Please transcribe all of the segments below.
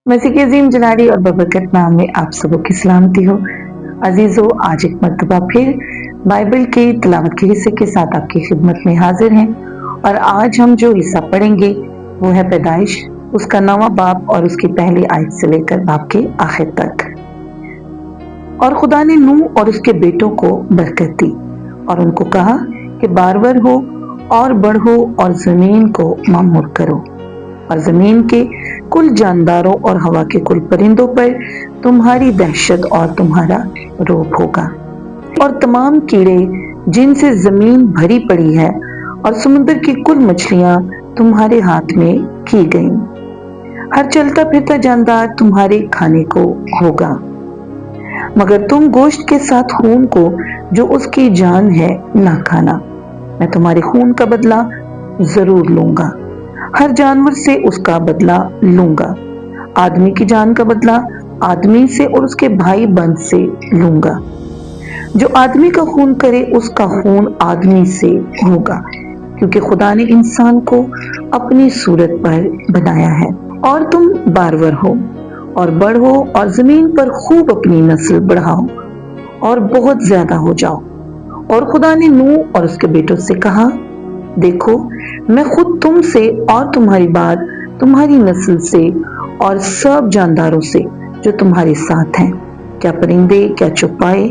मसीह के अजीम जलाली और बबरकत नाम में आप सबों की सलामती हो। अजीजों, आज एक मरतबा फिर बाइबल की तिलावत के हिस्से के साथ आपकी खिदमत में हाजिर हैं और आज हम जो हिस्सा पढ़ेंगे वो है पैदाइश, उसका 9वां बाब और उसकी पहली आयत से लेकर बाब के आखिर तक। और खुदा ने नूह और उसके बेटों को बरकत दी और उनको कहा कि बारवर हो और बढ़ो और जमीन को मामूर करो और जमीन के कुल जानदारों और हवा के कुल परिंदों पर तुम्हारी दहशत और तुम्हारा रोब होगा और तमाम कीड़े जिनसे जमीन भरी पड़ी है और समुद्र की कुल मछलियां तुम्हारे हाथ में की गईं। हर चलता फिरता जानदार तुम्हारे खाने को होगा, मगर तुम गोश्त के साथ खून को जो उसकी जान है ना खाना। मैं तुम्हारे खून का बदला जरूर लूंगा, हर जानवर से उसका बदला लूंगा, आदमी की जान का बदला आदमी से और उसके भाई बंद से लूंगा। जो आदमी का खून करे उसका खून आदमी से होगा, क्योंकि खुदा ने इंसान को अपनी सूरत पर बनाया है। और तुम बारवर हो और बढ़ो और जमीन पर खूब अपनी नस्ल बढ़ाओ और बहुत ज्यादा हो जाओ। और खुदा ने नूह और उसके बेटों से कहा, देखो मैं खुद तुमसे और तुम्हारी बाद तुम्हारी नस्ल से और सब जानदारों से जो तुम्हारे साथ हैं, क्या परिंदे, क्या चौपाए,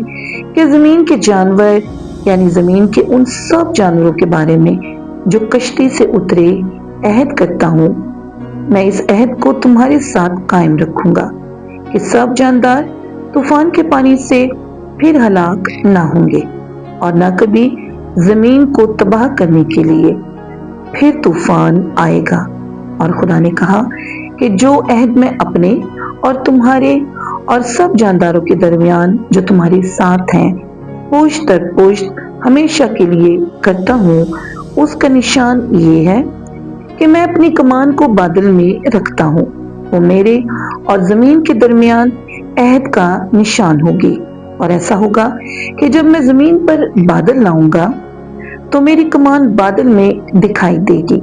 क्या जमीन के जानवर, यानी जमीन के उन सब जानवरों के बारे में जो कश्ती से उतरे अहद करता हूँ। मैं इस अहद को तुम्हारे साथ कायम रखूंगा कि सब जानदार तूफान के पानी से फिर हलाक ना होंगे और ना कभी जमीन को तबाह करने के लिए फिर तूफान आएगा। और खुदा ने कहा कि जो अहद मैं अपने और तुम्हारे और सब जानदारों के दरमियान जो तुम्हारे साथ हैं पुश्त दर पुश्त हमेशा के लिए करता हूँ, उसका निशान ये है कि मैं अपनी कमान को बादल में रखता हूँ। वो मेरे और जमीन के दरमियान अहद का निशान होगी। और ऐसा होगा कि जब मैं जमीन पर बादल लाऊंगा तो मेरी कमान बादल में दिखाई देगी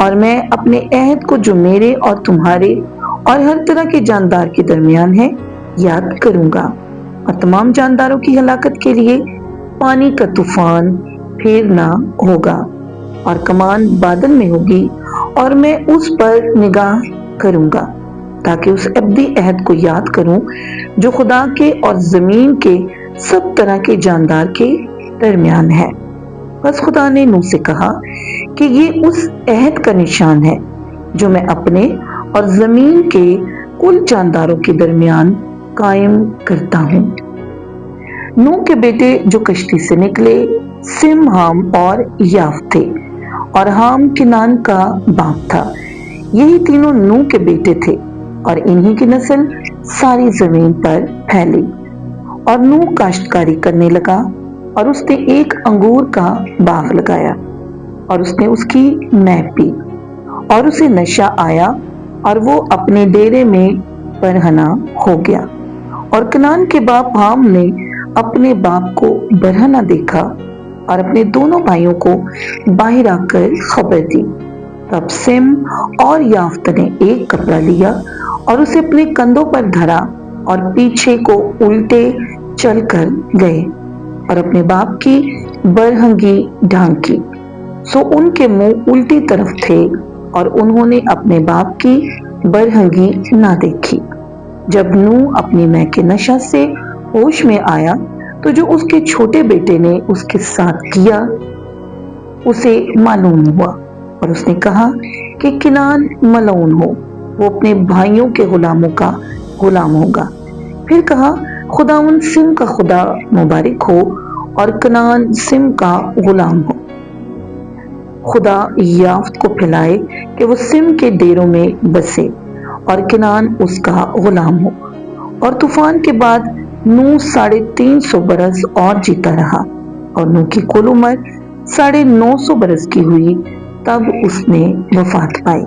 और मैं अपने अहद को जो मेरे और तुम्हारे और हर तरह के जानदार के दरमियान है याद करूंगा। और तमाम जानदारों की हलाकत के लिए पानी का तूफान फिर ना होगा और कमान बादल में होगी और मैं उस पर निगाह करूंगा ताकि उस अब्दी अहद को याद करूं जो खुदा के और जमीन के सब तरह के जानदार के दरमियान है। बस खुदा ने नूह से कहा कि ये उस अहद का निशान है जो मैं अपने और जमीन के कुल जानदारों के दरमियान कायम करता हूँ। नूह के बेटे जो कश्ती से निकले सिम, हाम और याफ थे और हाम किनान का बाप था। यही तीनों नूह के बेटे थे और इन्हीं की नस्ल सारी जमीन पर फैली। और नूह काश्तकारी करने लगा और उसने एक अंगूर का बाग लगाया और उसने उसकी मै पी और उसे नशा आया और वो अपने डेरे में बरहना हो गया। और कनान के बाप हाम ने अपने बाप को बरहना देखा और अपने दोनों भाइयों को बाहर आकर खबर दी। तब सिम और याफ्त ने एक कपड़ा लिया और उसे अपने कंधों पर धरा और पीछे को उल्टे चलकर गए और अपने बाप की बरहंगी ढांकी। सो उनके मुंह उल्टी तरफ थे और उन्होंने अपने बाप की बरहंगी ना देखी। जब नूह अपनी मै के नशा से होश में आया तो जो उसके छोटे बेटे ने उसके साथ किया उसे मालूम हुआ और उसने कहा कि किनान मलऊन हो, वो अपने भाइयों के गुलामों का गुलाम होगा। फिर कहा, खुदाउन सिम का खुदा मुबारक हो और कनान सिम का गुलाम हो। खुदा याफ्त को फैलाए कि वो सिम के डेरों में बसे और किनान उसका गुलाम हो। और तूफान के बाद नूह 350 बरस और जीता रहा और नूह की कुल उम्र 950 बरस की हुई, तब उसने वफात पाई।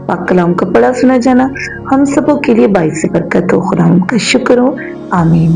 पाक कलाम का पढ़ा सुना जाना हम सबों के लिए बाइस बरकत हो। खुदा का शुक्र हो। आमीन।